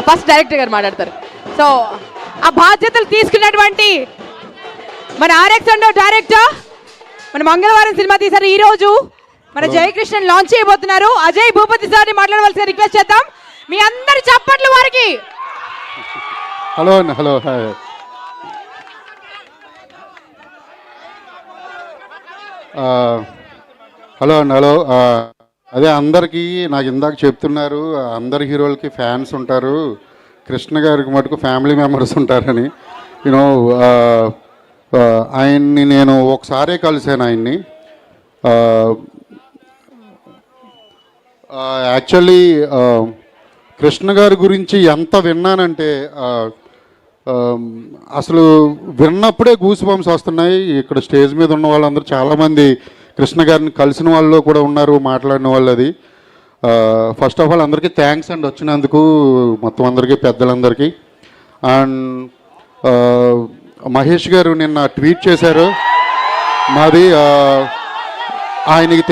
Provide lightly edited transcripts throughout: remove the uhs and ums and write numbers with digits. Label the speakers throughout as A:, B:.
A: First director గారు మాట్లాడతారు. So ఆ బాధ్యతలు తీసుకున్నటువంటి మన ఆర్ఎక్స్ అండ్ డైరెక్టర్ మన మంగళవారం సినిమా తీశారు. ఈ రోజు మన జయకృష్ణన్ లాంచ్ చేయబోతున్నారు. అజయ్ భూపతి సార్ని మాట్లాడవలసిన రిక్వెస్ట్ చేద్దాం. మీ అందరి చప్పట్లు వారికి.
B: హలో అండి. Hello hi. హలో అండి. హలో. అదే అందరికీ నాకు ఇందాక చెప్తున్నారు అందరి హీరోలకి ఫ్యాన్స్ ఉంటారు, కృష్ణ గారికి మటుకు ఫ్యామిలీ మెంబర్స్ ఉంటారని. యూనో ఆయన్ని నేను ఒకసారే కలిశాను ఆయన్ని. యాక్చువల్లీ కృష్ణ గారి గురించి ఎంత విన్నానంటే అసలు విన్నప్పుడే గూస్ బంప్స్ వస్తున్నాయి. ఇక్కడ స్టేజ్ మీద ఉన్న వాళ్ళందరూ చాలామంది కృష్ణ గారిని కలిసిన వాళ్ళు కూడా ఉన్నారు, మాట్లాడిన వాళ్ళు. అది ఫస్ట్ ఆఫ్ ఆల్ అందరికీ థ్యాంక్స్ అండి వచ్చినందుకు, మొత్తం అందరికీ పెద్దలందరికీ. అండ్ మహేష్ గారు నిన్న ట్వీట్ చేశారు మాది ఆయనకి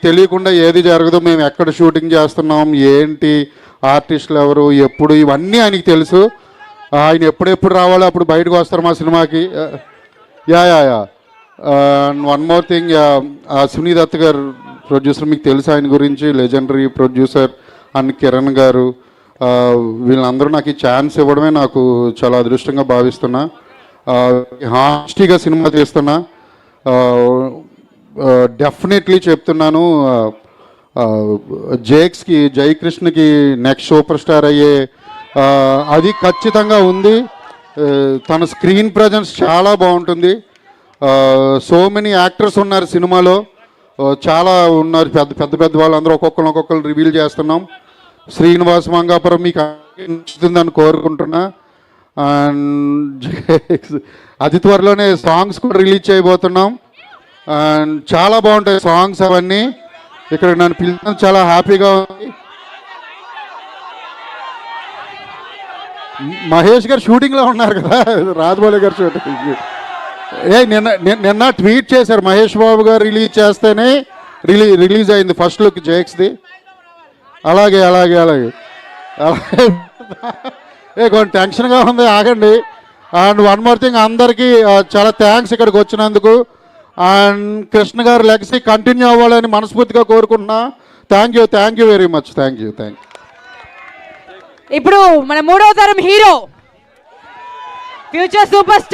B: తెలియకుండా ఏది జరగదు, మేము ఎక్కడ షూటింగ్ చేస్తున్నాం, ఏంటి ఆర్టిస్టులు ఎవరు, ఎప్పుడు, ఇవన్నీ ఆయనకి తెలుసు. ఆయన ఎప్పుడెప్పుడు రావాలో అప్పుడు బయటకు వస్తారు మా సినిమాకి. Yeah. One more thing, Suni Dutt గారు ప్రొడ్యూసర్, మీకు తెలుసు ఆయన గురించి, లెజెండరీ ప్రొడ్యూసర్. అండ్ కిరణ్ గారు, వీళ్ళందరూ నాకు ఈ ఛాన్స్ ఇవ్వడమే నాకు చాలా అదృష్టంగా భావిస్తున్నా. హాస్టీగా సినిమా తీస్తున్నా. డెఫినెట్లీ చెప్తున్నాను, జయకృష్ణకి నెక్స్ట్ సూపర్ స్టార్ అయ్యే అది ఖచ్చితంగా ఉంది. తన స్క్రీన్ ప్రజెన్స్ చాలా బాగుంటుంది. సో మెనీ యాక్టర్స్ ఉన్నారు సినిమాలో, చాలా ఉన్నారు, పెద్ద వాళ్ళందరూ ఒక్కొక్కరు రివీల్ చేస్తున్నాం. శ్రీనివాస్ మంగాపురం మీకు నచ్చుతుందని కోరుకుంటున్నా. అండ్ అతి త్వరలోనే సాంగ్స్ కూడా రిలీజ్ చేయబోతున్నాం. అండ్ చాలా బాగుంటాయి సాంగ్స్ అవన్నీ. ఇక్కడ నన్ను పిలిచిన చాలా హ్యాపీగా ఉంది. మహేష్ గారు షూటింగ్లో ఉన్నారు కదా, రాజమౌళి గారు షూటింగ్. నిన్న ట్వీట్ చేశారు మహేష్ బాబు గారు రిలీజ్ చేస్తేనే రిలీజ్ అయింది ఫస్ట్ లుక్ జేక్స్ది. అలాగే కొంచెం టెన్షన్గా ఉంది, ఆగండి. అండ్ వన్ మోర్ థింగ్, అందరికీ చాలా థ్యాంక్స్ ఇక్కడికి వచ్చినందుకు. అండ్ కృష్ణ గారు లెగసీ కంటిన్యూ అవ్వాలని మనస్ఫూర్తిగా కోరుకుంటున్నా. Thank you very much. Thank you.
A: ఇప్పుడు మన 3వ తరం హీరో, ఫ్యూచర్ సూపర్ స్టార్